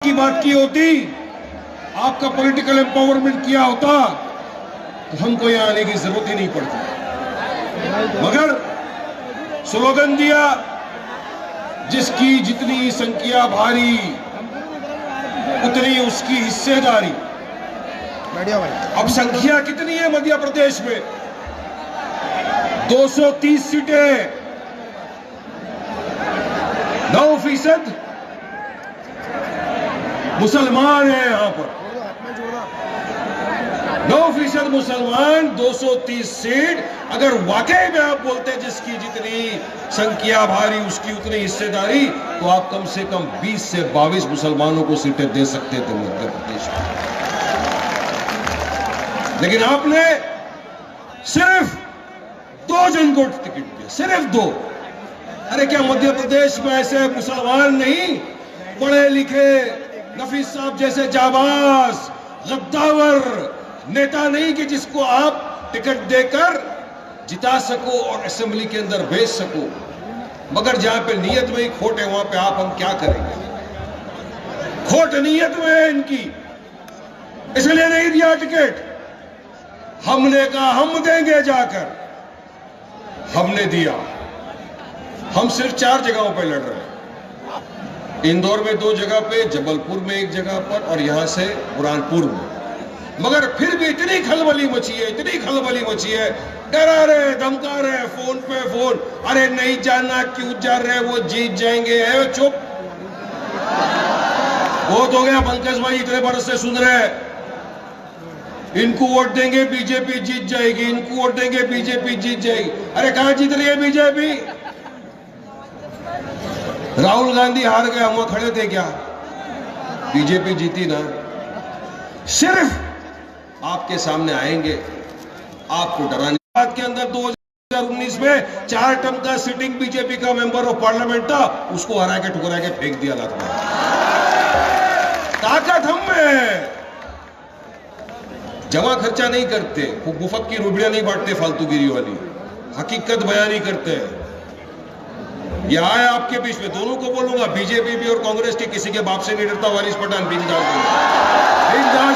की बात की होती, आपका पॉलिटिकल एम्पावरमेंट किया होता तो हमको यहां आने की जरूरत ही नहीं पड़ती। मगर स्लोगन दिया, जिसकी जितनी संख्या भारी उतनी उसकी हिस्सेदारी। अब संख्या कितनी है मध्य प्रदेश में? 230 सीटें, 9% मुसलमान हैं यहां पर। 9% मुसलमान, 230 सीट। अगर वाकई में आप बोलते हैं जिसकी जितनी संख्या भारी उसकी उतनी हिस्सेदारी, तो आप कम से कम 20 से 22 मुसलमानों को सीटें दे सकते थे मध्य प्रदेश में। लेकिन आपने सिर्फ 2 जन को टिकट दिया, सिर्फ 2। अरे क्या मध्य प्रदेश में ऐसे मुसलमान नहीं, पढ़े लिखे नफीस साहब जैसे जाबाज गद्दावर नेता नहीं कि जिसको आप टिकट देकर जिता सको और असेंबली के अंदर भेज सको? मगर जहां पे नीयत में ही खोट है वहां पे हम क्या करेंगे? खोट नीयत में है इनकी, इसलिए नहीं दिया टिकट। हमने कहा हम देंगे जाकर, हमने दिया। हम सिर्फ 4 जगहों पर लड़ रहे हैं। इंदौर में 2 जगह पे, जबलपुर में 1 जगह पर और यहां से बुरहानपुर में। मगर फिर भी इतनी खलबली मची है, इतनी खलबली मची है, डरा रहे, धमका रहे, फोन पे फोन। अरे नहीं जाना, क्यों जा रहे, वो जीत जाएंगे। चुप, बहुत हो गया पंकज भाई, इतने बरस से सुन रहे हैं। इनको वोट देंगे बीजेपी जीत जाएगी, इनको वोट देंगे बीजेपी जीत जाएगी। अरे कहां जीत रही है बीजेपी? राहुल गांधी हार गए, हम वहां खड़े थे क्या? बीजेपी जीती ना। सिर्फ आपके सामने आएंगे, आपको डराने बात के अंदर 2019 में 4 टर्म का सिटिंग बीजेपी का मेंबर ऑफ पार्लियामेंट था, उसको हरा के ठुकरा के फेंक दिया था। ताकत हम में है। जमा खर्चा नहीं करते, मुफ्त की रुपड़ियां नहीं बांटते फालतूगिरी वाली, हकीकत बयानी करते हैं। यह आए आपके बीच में, दोनों को बोलूंगा, बीजेपी भी और कांग्रेस के, किसी के बाप से नहीं डरता। वारिस पठान बिंदास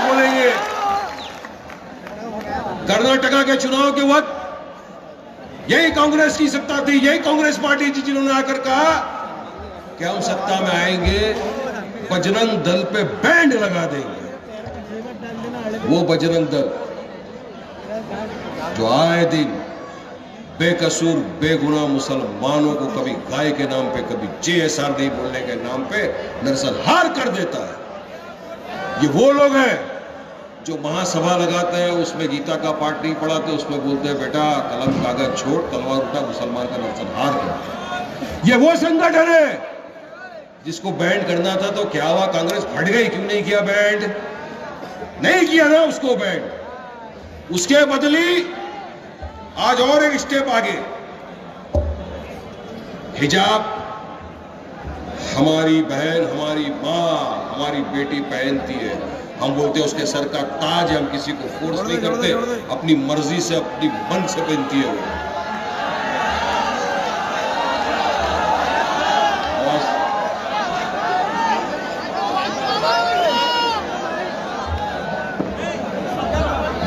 बोलेंगे। कर्नाटका के चुनाव के वक्त यही कांग्रेस की सत्ता थी, यही कांग्रेस पार्टी थी जिन्होंने आकर कहा कि हम सत्ता में आएंगे, बजरंग दल पे बैंड लगा देंगे। वो बजरंग दल जो आए दिन बेकसूर बेगुनाह मुसलमानों को कभी गाय के नाम पे, कभी JSR नहीं बोलने के नाम पे नरसंहार कर देता है। ये वो लोग हैं जो महासभा लगाते हैं, उसमें गीता का पाठ नहीं पढ़ाते, उसमें बोलते हैं बेटा कलम कागज छोड़, तलवार उठा, मुसलमान का नरसंहार कर। ये वो संगठन है जिसको बैंड करना था। तो क्या हुआ? कांग्रेस फट गई, क्यों नहीं किया बैंड? नहीं किया ना उसको बैंड। उसके बदली आज और एक स्टेप आगे, हिजाब हमारी बहन, हमारी मां, हमारी बेटी पहनती है। हम बोलते हैं उसके सर का ताज है, हम किसी को फोर्स नहीं करते, अपनी मर्जी से, अपनी मन से पहनती है वो।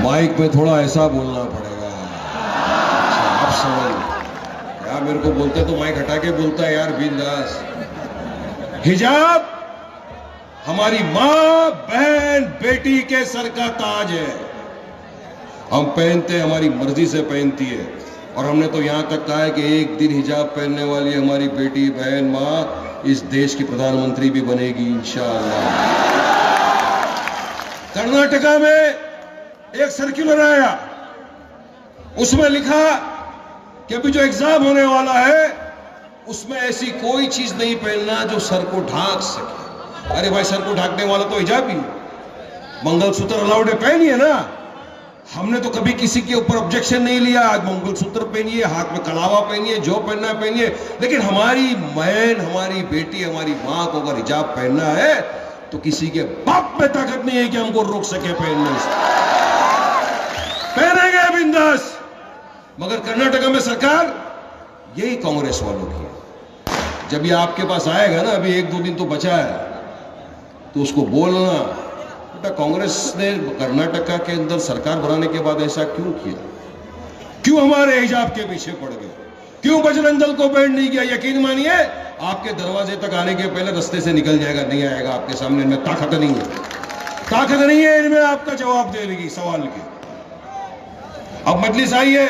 माइक में थोड़ा ऐसा बोलना पड़ेगा। आप समझ यार, मेरे को बोलते तो माइक हटा के बोलता है यार बिंदास। हिजाब हमारी मां, बहन, बेटी के सर का ताज है। हम पहनते हैं, हमारी मर्जी से पहनती है। और हमने तो यहां तक कहा है कि एक दिन हिजाब पहनने वाली हमारी बेटी, बहन, मां इस देश की प्रधानमंत्री भी बनेगी इंशाअल्लाह। कर्नाटका में एक सर्कुलर आया, उसमें लिखा कि अभी जो एग्जाम होने वाला है उसमें ऐसी कोई चीज नहीं पहनना जो सर को ढांक सके। अरे भाई, सर को ढांकने वाला तो हिजाब ही, मंगलसूत्र अलाउड है, पहनिए ना। हमने तो कभी किसी के ऊपर ऑब्जेक्शन नहीं लिया। आज मंगलसूत्र पहनिए, हाथ में कलावा पहनिए, जो पहनना है पहनिए। लेकिन हमारी बहन, हमारी बेटी, हमारी मां को अगर हिजाब पहनना है तो किसी के बाप में ताकत नहीं है कि हमको रोक सके पहनने से। पहनेंगे बिंदास। मगर कर्नाटका में सरकार यही कांग्रेस वालों की है। जब ये आपके पास आएगा ना, अभी 1-2 दिन तो बचा है, तो उसको बोलना, बेटा कांग्रेस ने कर्नाटका के अंदर सरकार बनाने के बाद ऐसा क्यों किया, क्यों हमारे हिजाब के पीछे पड़ गए, क्यों बजरंग दल को बैंड नहीं किया। यकीन मानिए आपके दरवाजे तक आने के पहले रास्ते से निकल जाएगा, नहीं आएगा आपके सामने। इनमें ताकत नहीं है, ताकत नहीं है इनमें आपका जवाब देने की सवाल की। अब मजलिस आई है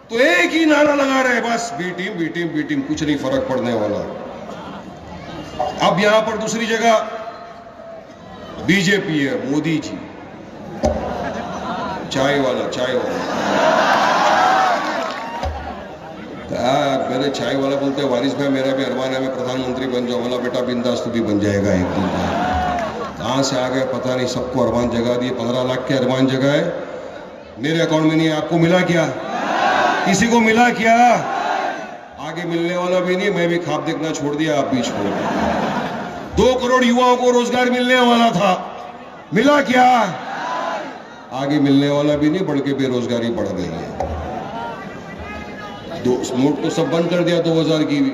तो एक ही नारा लगा रहे हैं, बस B team B team B team, कुछ नहीं फर्क पड़ने वाला। अब यहां पर दूसरी जगह बीजेपी है, मोदी जी, चाय वाला मेरे चाय वाला बोलते हैं वारिस भाई मेरा भी अरमान है मैं प्रधानमंत्री बन जाऊं। वाला बेटा बिंदास तू भी बन जाएगा एक दिन। कहां से आ गए पता नहीं, सबको अरमान जगा दिए। 15 लाख के अरमान जगह है, मेरे अकाउंट में नहीं है। आपको मिला क्या? किसी को मिला क्या? आगे मिलने वाला भी नहीं। मैं भी ख्वाब देखना छोड़ दिया, आप भी छोड़ दिया। 2 करोड़ युवाओं को रोजगार मिलने वाला था, मिला क्या? आगे मिलने वाला भी नहीं, बढ़ के बेरोजगारी बढ़ गई है। नोट तो सब बंद कर दिया 2000 की भी,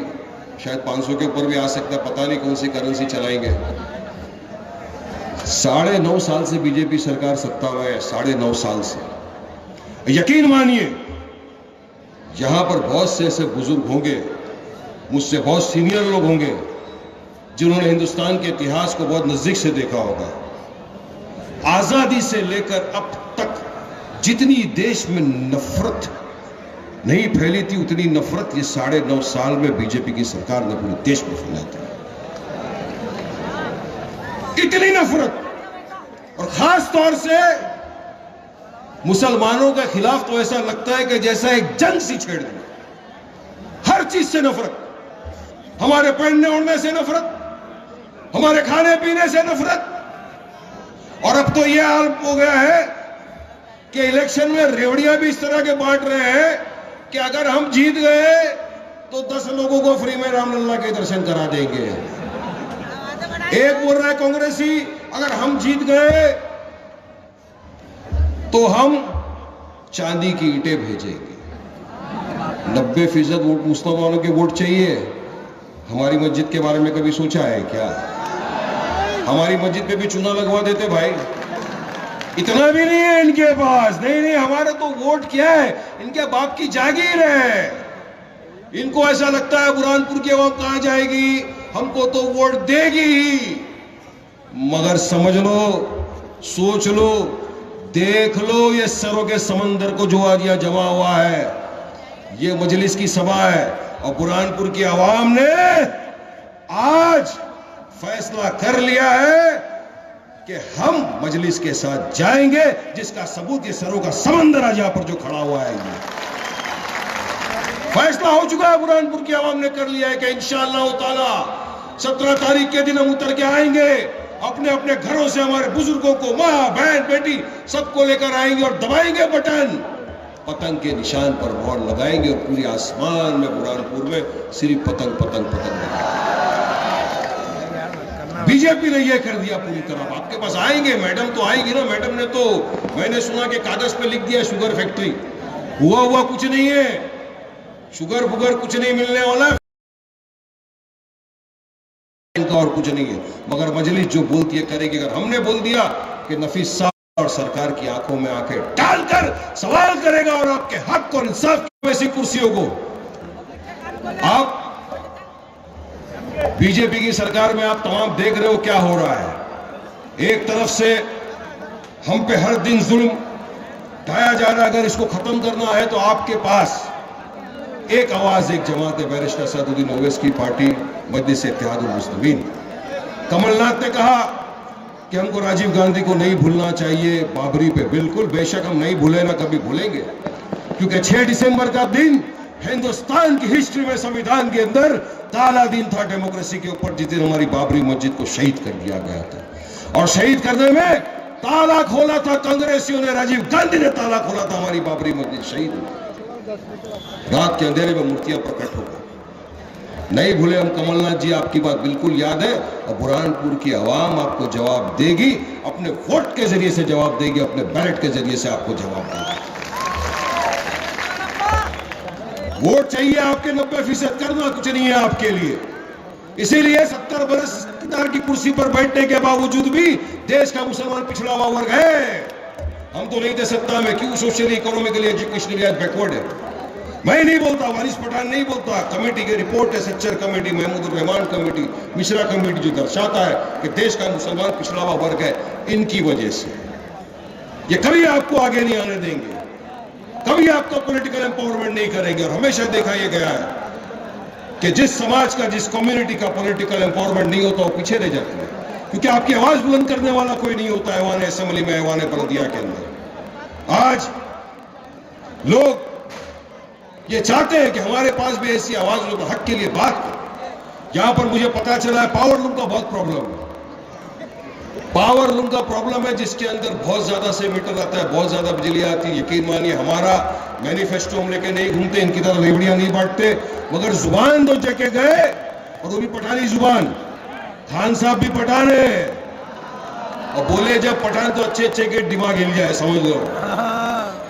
शायद 500 के ऊपर भी आ सकता है, पता नहीं कौन सी करेंसी चलाएंगे। 9.5 साल से बीजेपी सरकार सत्ता में है, 9.5 साल से। यकीन मानिए यहां पर बहुत से ऐसे बुजुर्ग होंगे, मुझसे बहुत सीनियर लोग होंगे, जिन्होंने हिंदुस्तान के इतिहास को बहुत नजदीक से देखा होगा। आजादी से लेकर अब तक जितनी देश में नफरत नहीं फैली थी, उतनी नफरत ये 9.5 साल में बीजेपी की सरकार ने पूरे देश में फैलाई थी। इतनी नफरत, और खास तौर से मुसलमानों के खिलाफ तो ऐसा लगता है कि जैसा एक जंग सी छेड़ दी। हर चीज से नफरत, हमारे पहनने ओढ़ने से नफरत, हमारे खाने पीने से नफरत। और अब तो यह हाल हो गया है कि इलेक्शन में रेवड़ियां भी इस तरह के बांट रहे हैं कि अगर हम जीत गए तो 10 लोगों को फ्री में रामलला के दर्शन करा देंगे। एक बोल रहा है कांग्रेसी, अगर हम जीत गए तो हम चांदी की ईंटें भेजेंगे। 90% वोट मुसलमानों के वोट चाहिए। हमारी मस्जिद के बारे में कभी सोचा है क्या? हमारी मस्जिद पे भी चूना लगवा देते भाई। इतना भी नहीं है इनके पास। नहीं, हमारा तो वोट क्या है, इनके बाप की जागीर है। इनको ऐसा लगता है बुरहानपुर की आवाम कहां जाएगी, हमको तो वोट देगी ही। मगर समझ लो, सोच लो, देख लो, ये सरों के समंदर को जो आज यहां जमा हुआ है, ये मजलिस की सभा है। और बुरहानपुर की आवाम ने आज फैसला कर लिया है कि हम मजलिस के साथ जाएंगे, जिसका सबूत ये सरों का समंदर आज यहां पर जो खड़ा हुआ है। ये फैसला हो चुका है, बुरहानपुर की आवाम ने कर लिया है कि इंशाअल्लाह ताला 17 तारीख के दिन हम उतर के आएंगे। अपने अपने घरों से हमारे बुजुर्गों को, माँ बहन बेटी सबको लेकर आएंगे और दबाएंगे बटन, पतंग के निशान पर मोहर लगाएंगे और पूरे आसमान में बुरहानपुर में सिर्फ पतंग पतंग पतंग। बीजेपी ने यह कर दिया पूरी तरह। आपके पास आएंगे, मैडम तो आएगी ना। मैडम ने तो, मैंने सुना कि कागज पे लिख दिया शुगर फैक्ट्री। हुआ कुछ नहीं है, शुगर बुगर कुछ नहीं मिलने वाला है, इनका और कुछ नहीं है। मगर मजलिस जो बोलती है करेगी। अगर हमने बोल दिया कि नफीस साहब और सरकार की आंखों में आंखें डालकर सवाल करेगा और आपके हक और इंसाफ की वैसी कुर्सियों को, आप बीजेपी की सरकार में आप तमाम देख रहे हो क्या हो रहा है। एक तरफ से हम पे हर दिन जुल्म ढाया जा रहा है। अगर इसको खत्म करना है तो आपके पास एक आवाज, एक जमात है, बैरिस्टर असदुद्दीन ओवैसी की पार्टी मजलिस इत्तेहादुल मुस्लिमीन। कमलनाथ ने कहा कि हमको राजीव गांधी को नहीं भूलना चाहिए, बाबरी पे। बिल्कुल, बेशक हम नहीं भूले, ना कभी भूलेंगे, क्योंकि 6 दिसंबर का दिन हिंदुस्तान की हिस्ट्री में, संविधान के अंदर काला दिन था डेमोक्रेसी के ऊपर, जिस दिन हमारी बाबरी मस्जिद को शहीद कर दिया गया था। और शहीद करने में ताला खोला था कांग्रेसियों ने, राजीव गांधी ने ताला खोला था। हमारी बाबरी मस्जिद शहीद हुई, रात के अंधेरे में मूर्तियां प्रकट हो गई। नहीं भूले हम। कमलनाथ जी, आपकी बात बिल्कुल याद है। और बुरहानपुर की आवाम आपको जवाब देगी, अपने वोट के जरिए से जवाब देगी, अपने बैलेट के जरिए से आपको जवाब देगी। वोट चाहिए आपके, 90% करना कुछ नहीं है आपके लिए। इसीलिए 70 बरस की कुर्सी पर बैठने के बावजूद भी देश का मुसलमान पिछड़ा हुआ वर्ग है। हम तो नहीं दे सकता में क्यों सोशली इकोनॉमिकली एजुकेशनली आज बैकवर्ड है। मैं नहीं बोलता, वारिस पठान नहीं बोलता, कमेटी की रिपोर्ट है, Sachar committee, Mahmoodur Rahman committee, Mishra committee जो दर्शाता है कि देश का मुसलमान पिछड़ा हुआ वर्ग है इनकी वजह से। ये कभी आपको आगे नहीं आने देंगे, कभी आपका पॉलिटिकल एम्पावरमेंट नहीं करेंगे। और हमेशा देखा यह गया है कि जिस समाज का, जिस कम्युनिटी का पॉलिटिकल एम्पावरमेंट नहीं होता वो पीछे रह जाते हैं, क्योंकि आपकी आवाज बुलंद करने वाला कोई नहीं होता ऐवान असेंबली में, ऐवान बल्दिया के अंदर। आज लोग ये चाहते हैं कि हमारे पास भी ऐसी आवाज हो तो हक के लिए बात हो। यहां पर मुझे पता चला है पावर लूम का बहुत प्रॉब्लम है। पावर लूम का प्रॉब्लम है जिसके अंदर बहुत ज्यादा से मीटर आता है, बहुत ज्यादा बिजली आती है। यकीन मानिए हमारा मैनिफेस्टो हम लेके नहीं घूमते, इनकी तरह लेवड़ियां नहीं बांटते, मगर जुबान तो जके गए, और वो भी पठानी जुबान। खान साहब भी पठान है और बोले जब पठान तो अच्छे अच्छे के दिमाग हिल जाए, समझ लो।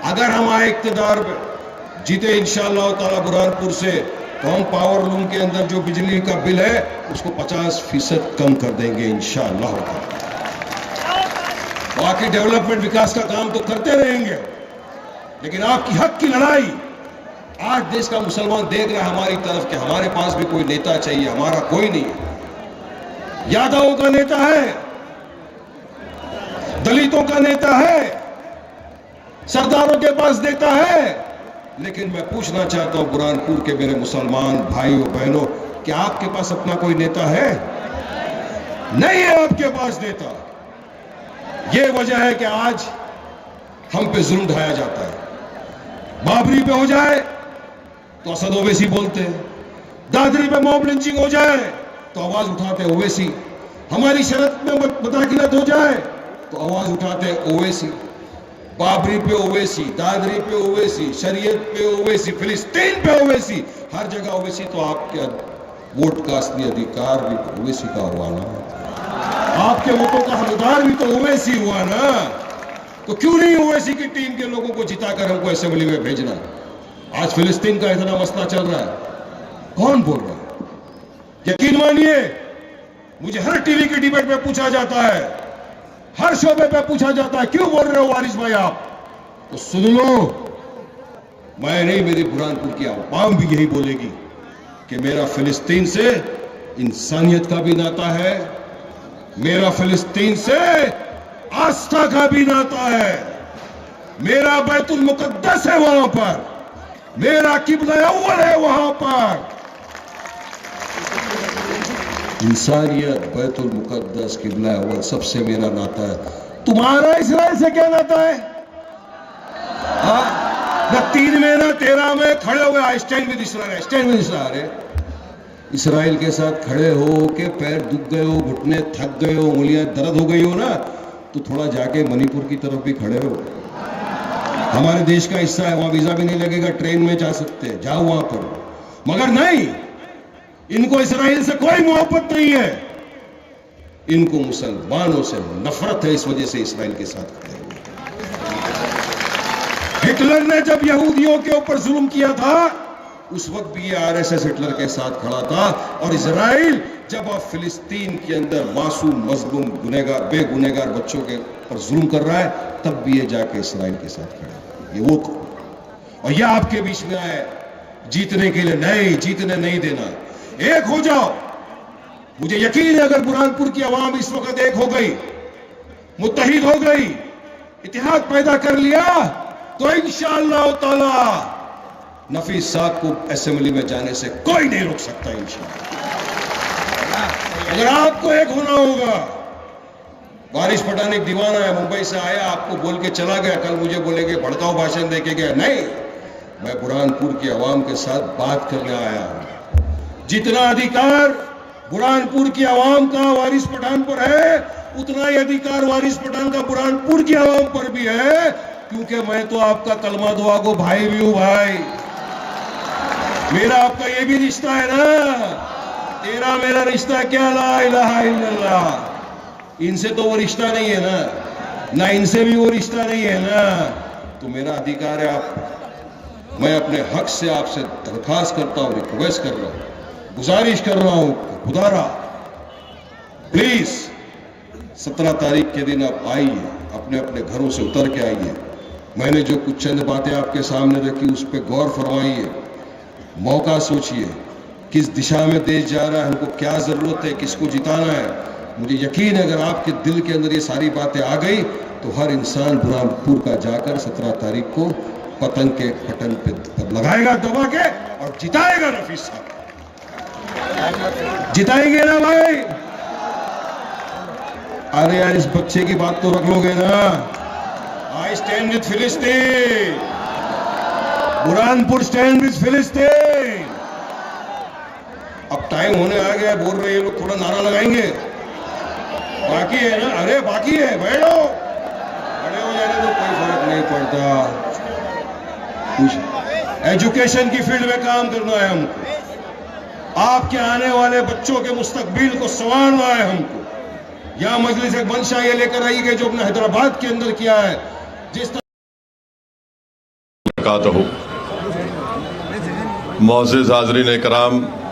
अगर हम आए इक्तदार पे, जीते इंशाअल्लाह ताला बुरहानपुर से, तो हम पावर लूम के अंदर जो बिजली का बिल है उसको 50% कम कर देंगे इंशाअल्लाह। बाकी डेवलपमेंट विकास का काम तो करते रहेंगे, लेकिन आपकी हक की लड़ाई आज देश का मुसलमान देख रहा है हमारी तरफ कि हमारे पास भी कोई नेता चाहिए, हमारा कोई नहीं है। यादवों का नेता है, दलितों का नेता है, सरदारों के पास नेता है, लेकिन मैं पूछना चाहता हूं बुरहानपुर के मेरे मुसलमान भाइयों बहनों, क्या आपके पास अपना कोई नेता है? नहीं है आपके पास नेता। यह वजह है कि आज हम पे जुल्म ढाया जाता है। बाबरी पे हो जाए तो असद ओवैसी बोलते हैं, दादरी पे मॉब लिंचिंग हो जाए तो आवाज उठाते ओवैसी, हमारी शरत में मुदाखिलत हो जाए तो आवाज उठाते ओवैसी। बाबरी पे ओवैसी, दादरी पे ओवैसी, शरीयत पे ओवैसी, फिलिस्तीन पे ओवैसी, हर जगह ओवैसी। तो आपके वोट का असली अधिकार भी तो ओवैसी का हुआ ना, आपके वोटों का हकदार भी तो ओवैसी हुआ ना। तो क्यों नहीं ओवैसी की टीम के लोगों को जिताकर हमको असेंबली में भेजना? आज फिलिस्तीन का इतना मसला चल रहा है, कौन बोल रहा है? यकीन मानिए मुझे हर टीवी की डिबेट में पूछा जाता है, हर शोबे पे पूछा जाता है, क्यों बोल रहे हो वारिस भाई आप? तो सुन लो, मैं नहीं, मेरी बुरहानपुर की आवाम भी यही बोलेगी कि मेरा फिलिस्तीन से इंसानियत का भी नाता है, मेरा फिलिस्तीन से आस्था का भी नाता है, मेरा बैतुल मुकद्दस है वहां पर, मेरा किबला अव्वल है वहां पर। इंसानियत, बैतुल मुकद्दस, किबला अव्वल सबसे मेरा नाता है। तुम्हारा इसराइल से क्या नाता है? न 3 में न 13 में खड़े हुए stand with Israel, stand with Israel. Israel के साथ खड़े हो के पैर दुख गए हो, घुटने थक गए हो, उंगलियां दर्द हो गई हो ना, तो थोड़ा जाके मणिपुर की तरफ भी खड़े हो। हमारे देश का हिस्सा है, वहां वीजा भी नहीं लगेगा, ट्रेन में जा सकते हैं, जाओ वहां पर। मगर नहीं, इनको इसराइल से कोई मोहब्बत नहीं है, इनको मुसलमानों से नफरत है, इस वजह से इसराइल के साथ खड़े हुए। हिटलर ने जब यहूदियों के ऊपर जुल्म किया था उस वक्त भी ये आरएसएस हिटलर के साथ खड़ा था, और इसराइल जब अब फिलिस्तीन के अंदर मासूम मजलूम गुनहगार बेगुनहगार बच्चों के ऊपर जुल्म कर रहा है, तब भी ये जाके इसराइल के साथ खड़ा। ये वो और ये आपके बीच में आए जीतने के लिए, नहीं जीतने नहीं देना। एक हो जाओ, मुझे यकीन है अगर बुरहानपुर की आवाम इस वक्त एक हो गई, मुत्तहिद हो गई, इतिहाद पैदा कर लिया, तो इंशाअल्लाह ताला नफीस साहब को असेंबली में जाने से कोई नहीं रोक सकता इंशाअल्लाह। अगर आपको एक होना होगा। वारिस पठान एक दीवाना है, मुंबई से आया, आपको बोल के चला गया, कल मुझे बोलेंगे भड़काऊ भाषण दे के गया। नहीं, मैं बुरहानपुर की आवाम के साथ बात करने आया हूं। जितना अधिकार बुरहानपुर की आवाम का वारिस पठान पर है, उतना ही अधिकार वारिस पठान का बुरहानपुर की आवाम पर भी है, क्योंकि मैं तो आपका कलमा दुआ को भाई भी हूं। भाई मेरा आपका ये भी रिश्ता है ना, तेरा मेरा रिश्ता क्या, ला इलाहा इल्लल्लाह। इनसे तो वो रिश्ता नहीं है ना इनसे भी वो रिश्ता नहीं है ना। तो मेरा अधिकार है आप, मैं अपने हक से आपसे दरखास्त करता हूं, रिक्वेस्ट कर रहा हूं, गुजारिश कर रहा हूं, खुदारा प्लीज 17 तारीख के दिन आप आइए, अपने अपने घरों से उतर के आइए। मैंने जो कुछ चंद बातें आपके सामने रखी उस पर गौर फरमाइए, मौका सोचिए, किस दिशा में देश जा रहा है, हमको क्या जरूरत है, किसको जिताना है। मुझे यकीन है अगर आपके दिल के अंदर ये सारी बातें आ गई तो हर इंसान बुरहानपुर का जाकर 17 तारीख को पतंग के पटन पे लगाएगा दबा के और जिताएगा रफीक साहब। जिताएंगे ना भाई? अरे यार इस बच्चे की बात तो रख लोगे ना। आई स्टैंड विद फिलिस्तीन, बुरहानपुर स्टैंड विद फिलिस्तीन। अब टाइम होने आ गया, बोल रहे हैं लोग, थोड़ा नारा लगाएंगे। बाकी है ना? अरे बाकी है, बैठो, खड़े हो जाने तो कोई फर्क नहीं पड़ता। कुछ एजुकेशन की फील्ड में काम करना है हमको, आपके आने वाले बच्चों के मुस्तकबिल को संवारना है हमको। या मजलिस एक मंशा ये लेकर आई गई जो अपने हैदराबाद के अंदर किया है, जिस मुअज़्ज़िज़ हाज़रीन इकराम,